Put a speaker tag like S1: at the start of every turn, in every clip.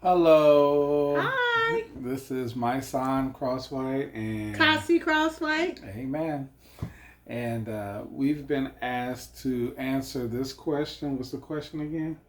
S1: Hello.
S2: Hi,
S1: This is my son Crosswhite and
S2: Cassie Crosswhite.
S1: Amen. And we've been asked to answer this question. What's the question again?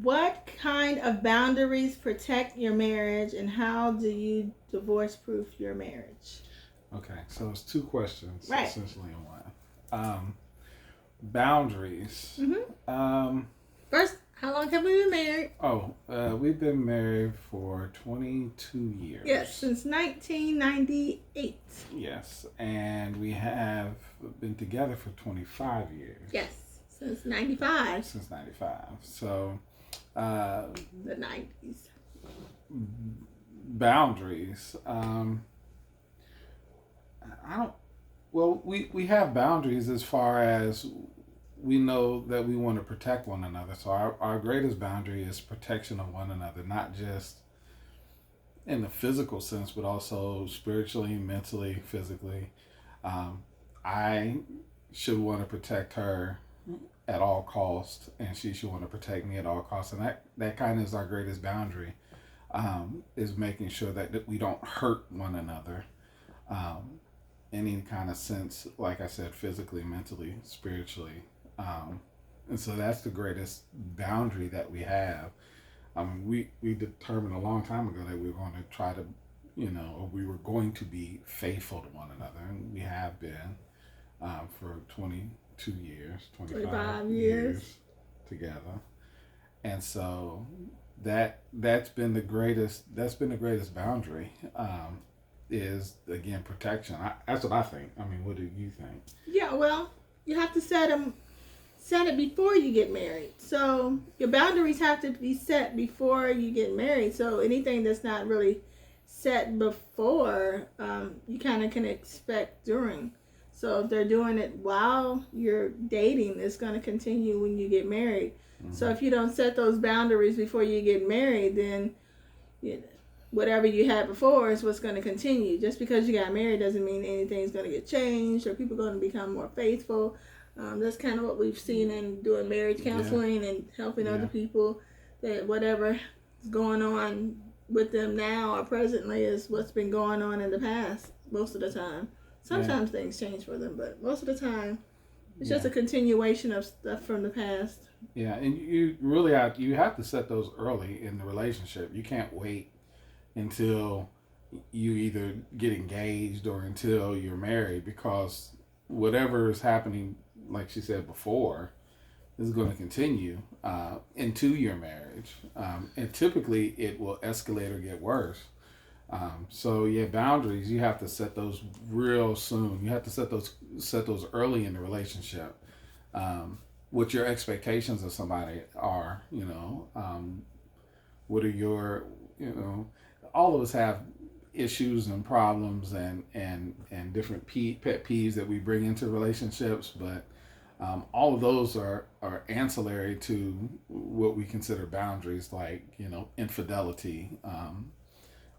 S2: What kind of boundaries protect your marriage, and how do you divorce proof your marriage?
S1: Okay, so it's two questions
S2: Right.
S1: essentially in one. Boundaries.
S2: hmm
S1: Um,
S2: First, how long have we been married?
S1: we've been married for 22
S2: Yes,
S1: years.
S2: since 1998.
S1: Yes, and we have been together for 25 years.
S2: Yes, since 95.
S1: Since 95. So, uh,
S2: The 90s.
S1: boundaries. I don't. Well, we have boundaries as far as we know that we want to protect one another. So our greatest boundary is protection of one another, not just in the physical sense, but also spiritually, mentally, physically. Um, I should want to protect her at all costs, and she should want to protect me at all costs. And that kind of is our greatest boundary, is making sure that we don't hurt one another. Um, any kind of sense, like I said, physically, mentally, spiritually. Um, and so that's the greatest boundary that we have. We determined a long time ago that we were going to try to, or we were going to be faithful to one another, and we have been for 22 years, 25
S2: 25 years.
S1: years together. And so that's been the greatest. That's been the greatest boundary. Is again protection. That's what I think. I mean, what do you think?
S2: Yeah, well, you have to set it before you get married. So your boundaries have to be set before you get married. So anything that's not really set before, you kind of can expect during. So if they're doing it while you're dating, it's going to continue when you get married.
S1: Mm-hmm.
S2: So if you don't set those boundaries before you get married, then whatever you had before is what's going to continue. Just because you got married doesn't mean anything's going to get changed or people are going to become more faithful. That's kind of what we've seen in doing marriage counseling and helping other people, that whatever is going on with them now or presently is what's been going on in the past most of the time. Sometimes things change for them, but most of the time it's just a continuation of stuff from the past.
S1: Yeah, and you really have to set those early in the relationship. You can't wait until you either get engaged or until you're married, because whatever is happening, like she said before, is going to continue into your marriage, and typically it will escalate or get worse. So yeah, boundaries, you have to set those real soon. You have to set those early in the relationship. What your expectations of somebody are, what are your, all of us have issues and problems and different pet peeves that we bring into relationships, but all of those are ancillary to what we consider boundaries, like infidelity,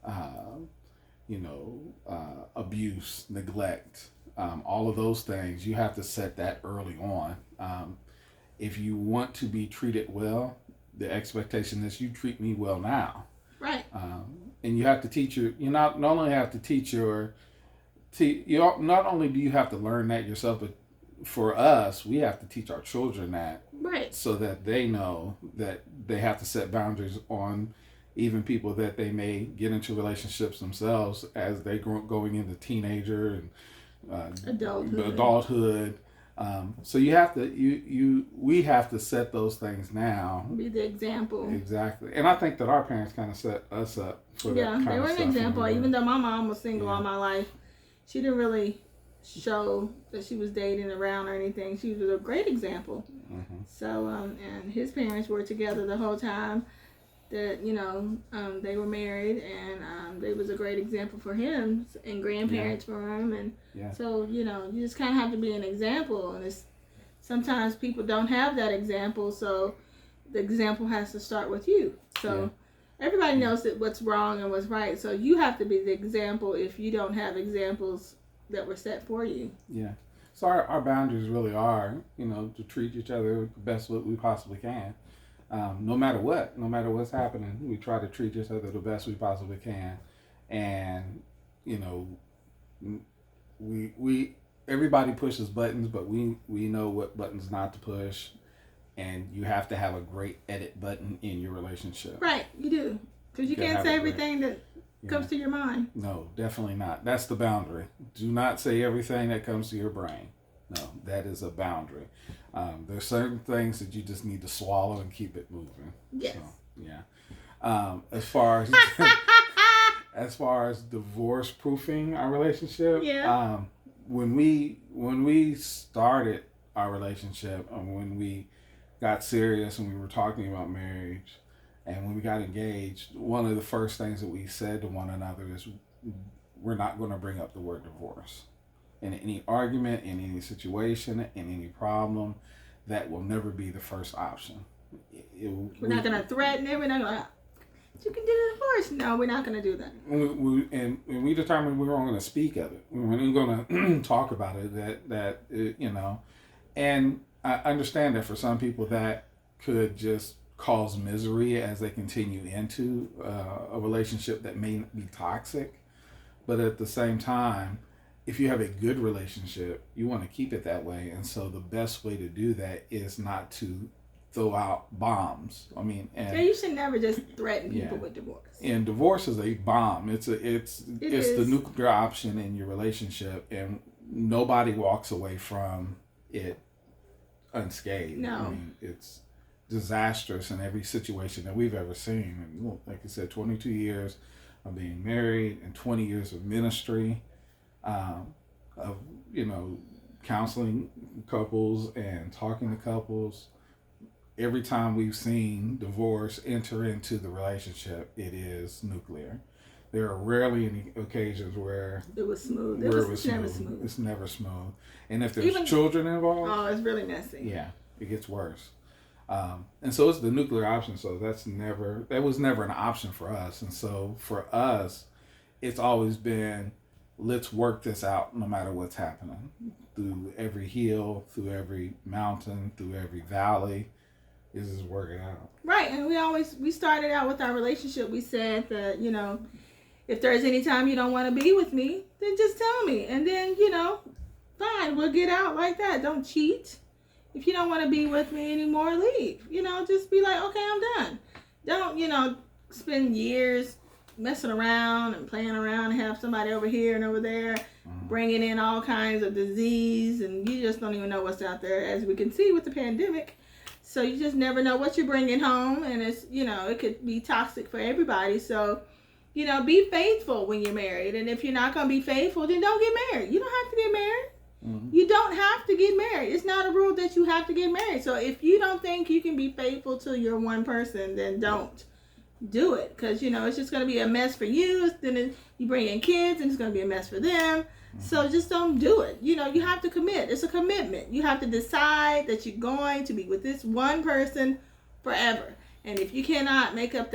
S1: uh, abuse, neglect, all of those things. You have to set that early on. If you want to be treated well, the expectation is you treat me well now.
S2: Right.
S1: And you have to teach you not only have to teach you not only do you have to learn that yourself, but for us, we have to teach our children that,
S2: right,
S1: so that they know that they have to set boundaries on even people that they may get into relationships themselves as they going into teenager and adulthood. So you have to we have to set those things now.
S2: Be the example.
S1: Exactly, and I think that our parents kind of set us up for that kind of stuff.
S2: They were an example. Even though my mom was single all my life, she didn't really show that she was dating around or anything. She was a great example.
S1: Mm-hmm.
S2: So and his parents were together the whole time that they were married, and they was a great example for him and grandparents for him, and so you just kind of have to be an example, and it's sometimes people don't have that example, so the example has to start with you. So everybody knows that what's wrong and what's right, so you have to be the example if you don't have examples that were set for you.
S1: Yeah. So our boundaries really are, to treat each other the best way we possibly can. no matter what, no matter what's happening, we try to treat each other the best we possibly can. And, you know, we everybody pushes buttons, but we know what buttons not to push. And you have to have a great edit button in your relationship.
S2: Right, you do. Because you can't say everything that comes to your mind.
S1: No, definitely not. That's the boundary. Do not say everything that comes to your brain. No, that is a boundary. There's certain things that you just need to swallow and keep it moving.
S2: Yes.
S1: So, yeah. As far as as far as divorce proofing our relationship, when we started our relationship, and when we got serious and we were talking about marriage, and when we got engaged, one of the first things that we said to one another is, we're not going to bring up the word divorce in any argument, in any situation, in any problem. That will never be the first option.
S2: We're not going to threaten it. We're not going to, you can do the divorce. No, we're not going to do that.
S1: And we determined we weren't going to speak of it. We weren't going to talk about it. That you know, and I understand that for some people that could just cause misery as they continue into a relationship that may be toxic. But at the same time, if you have a good relationship, you want to keep it that way. And so the best way to do that is not to throw out bombs. I mean, and
S2: you should never just threaten people with divorce. And
S1: divorce is a bomb. It's the nuclear option in your relationship, and nobody walks away from it unscathed.
S2: No.
S1: I mean, it's disastrous in every situation that we've ever seen. And like I said, 22 years of being married and 20 years of ministry, of, you know, counseling couples and talking to couples. Every time we've seen divorce enter into the relationship, it is nuclear. There are rarely any occasions where
S2: it was smooth.
S1: It was
S2: never smooth.
S1: It's never smooth. And if there's children involved,
S2: it's really messy.
S1: Yeah, it gets worse. And so it's the nuclear option. So that was never an option for us. And so for us, it's always been, let's work this out no matter what's happening. Through every hill, through every mountain, through every valley, is just work it out.
S2: Right. And we started out with our relationship. We said that, you know, if there's any time you don't want to be with me, then just tell me. And then, you know, fine, we'll get out like that. Don't cheat. If you don't want to be with me anymore, leave. You know, just be like, okay, I'm done. Don't, you know, spend years messing around and playing around and have somebody over here and over there, bringing in all kinds of disease, and you just don't even know what's out there, as we can see with the pandemic. So you just never know what you're bringing home, and it's, you know, it could be toxic for everybody. So, you know, be faithful when you're married, and if you're not going to be faithful, then don't get married. You don't have to get married. You don't have to get married. It's not a rule that you have to get married. So if you don't think you can be faithful to your one person, then don't do it. Because, you know, it's just going to be a mess for you. Then you bring in kids and it's going to be a mess for them. So just don't do it. You know, you have to commit. It's a commitment. You have to decide that you're going to be with this one person forever. And if you cannot make up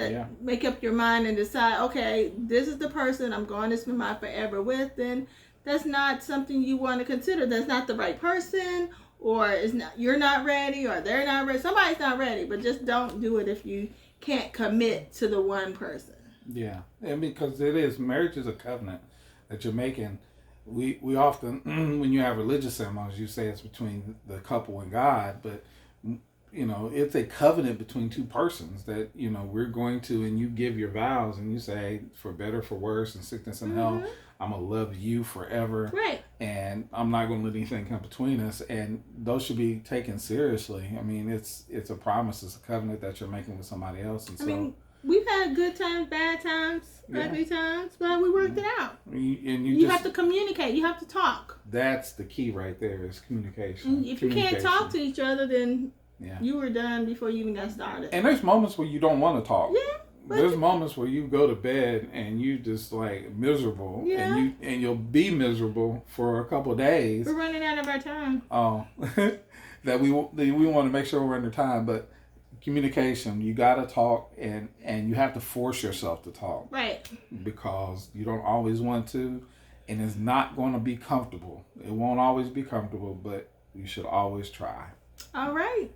S2: your mind and decide, okay, this is the person I'm going to spend my forever with, then that's not something you want to consider. That's not the right person, or you're not ready, or they're not ready. Somebody's not ready, but just don't do it if you can't commit to the one person.
S1: Yeah, and because marriage is a covenant that you're making. We often, when you have religious ceremonies, you say it's between the couple and God, but you know, it's a covenant between two persons that, you know, we're going to, and you give your vows and you say, for better, for worse, in sickness and health, I'm going to love you forever.
S2: Right.
S1: And I'm not going to let anything come between us. And those should be taken seriously. I mean, it's a promise, it's a covenant that you're making with somebody else. And
S2: I mean, we've had good times, bad times, ugly times, but we worked it out. You have to communicate. You have to talk.
S1: That's the key right there, is communication.
S2: If you can't talk to each other, then you were done before you even got started.
S1: And there's moments where you don't want to talk.
S2: Yeah.
S1: There's moments where you go to bed and you just like miserable, and you'll be miserable for a couple of days.
S2: We're running out of our time.
S1: Oh, that we want to make sure we're under time, but communication, you got to talk, and you have to force yourself to talk,
S2: right? Because
S1: you don't always want to, and it's not going to be comfortable. It won't always be comfortable, but you should always try.
S2: All right.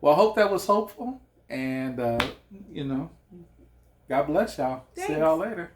S1: Well, I hope that was hopeful. And, you know, God bless y'all. See
S2: Thanks.
S1: y'all later.